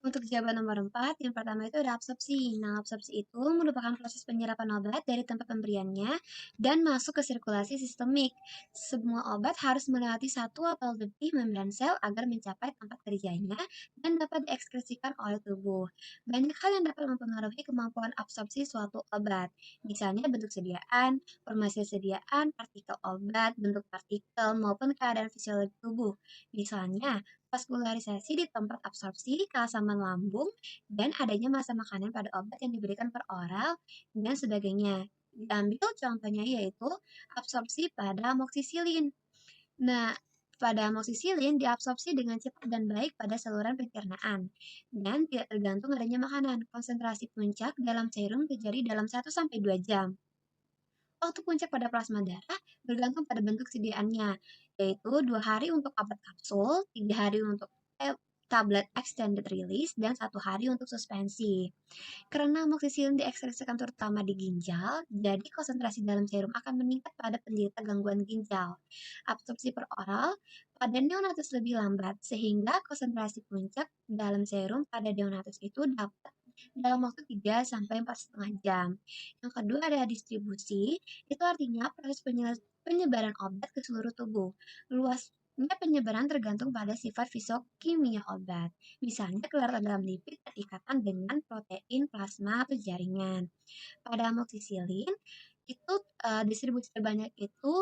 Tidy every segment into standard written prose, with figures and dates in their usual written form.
Untuk jawaban nomor 4, yang pertama itu ada absorpsi. Nah, absorpsi itu merupakan proses penyerapan obat dari tempat pemberiannya dan masuk ke sirkulasi sistemik. Semua obat harus melewati satu atau lebih membran sel agar mencapai tempat kerjanya dan dapat diekskresikan oleh tubuh. Banyak hal yang dapat mempengaruhi kemampuan absorpsi suatu obat, misalnya bentuk sediaan, formasi sediaan, partikel obat, bentuk partikel, maupun keadaan fisiologi tubuh. Misalnya, vaskularisasi di tempat absorpsi, keasaman lambung, dan adanya massa makanan pada obat yang diberikan per oral, dan sebagainya. Diambil contohnya yaitu absorpsi pada amoksisilin. Nah, pada amoksisilin diabsorpsi dengan cepat dan baik pada saluran pencernaan dan tidak tergantung adanya makanan. Konsentrasi puncak dalam serum terjadi dalam 1 sampai 2 jam. Waktu puncak pada plasma darah bergantung pada bentuk sediaannya, yaitu 2 hari untuk obat kapsul, 3 hari untuk tablet extended release, dan 1 hari untuk suspensi. Karena amoksisilin diekspresikan terutama di ginjal, jadi konsentrasi dalam serum akan meningkat pada penderita gangguan ginjal. Absorpsi per oral pada neonatus lebih lambat, sehingga konsentrasi puncak dalam serum pada neonatus itu dapat dalam waktu 3 sampai 4,5 jam. Yang kedua ada distribusi, itu artinya proses penyebaran obat ke seluruh tubuh. Luasnya penyebaran tergantung pada sifat fisiokimia obat. Misalnya kelelawar dalam lipid berikatan dengan protein, plasma, atau jaringan. Pada amoksisilin, itu distribusi terbanyak itu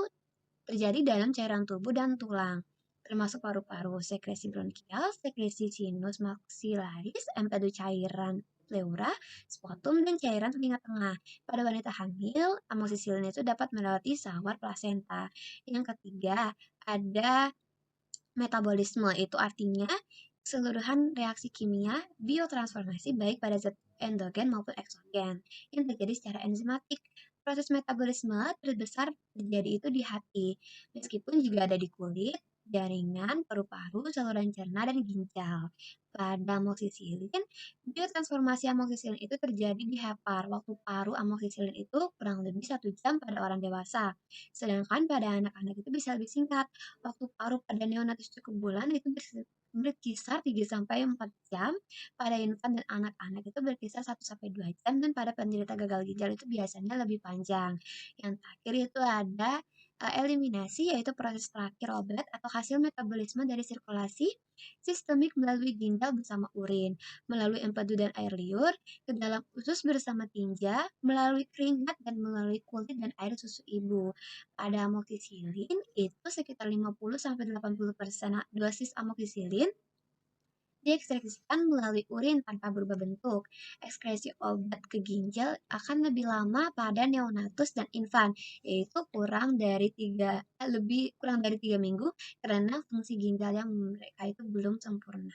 terjadi dalam cairan tubuh dan tulang, termasuk paru-paru, sekresi bronkial, sekresi sinus maksilaris, empedu cairan pleura, sputum, dan cairan telinga tengah. Pada wanita hamil, amoksisilin itu dapat melewati sawar plasenta. Yang ketiga, ada metabolisme, itu artinya keseluruhan reaksi kimia biotransformasi baik pada zat endogen maupun eksogen yang terjadi secara enzimatik. Proses metabolisme terbesar terjadi itu di hati, meskipun juga ada di kulit, jaringan, paru-paru, saluran cerna, dan ginjal. Pada amoksisilin, biotransformasi amoksisilin itu terjadi di hepar. Waktu paru amoksisilin itu kurang lebih 1 jam pada orang dewasa, sedangkan pada anak-anak itu bisa lebih singkat. Waktu paruh pada neonatus cukup bulan itu berkisar 3 sampai 4 jam, pada infan dan anak-anak itu berkisar 1 sampai 2 jam, dan pada penderita gagal ginjal itu biasanya lebih panjang. Yang terakhir itu ada eliminasi, yaitu proses terakhir obat atau hasil metabolisme dari sirkulasi sistemik melalui ginjal bersama urin, melalui empedu dan air liur, ke dalam usus bersama tinja, melalui keringat, dan melalui kulit dan air susu ibu. Pada amoksisilin itu sekitar 50-80% dosis amoksisilin diekspresikan melalui urin tanpa berubah bentuk. Ekskresi obat ke ginjal akan lebih lama pada neonatus dan infan, yaitu kurang dari 3 minggu karena fungsi ginjal yang mereka itu belum sempurna.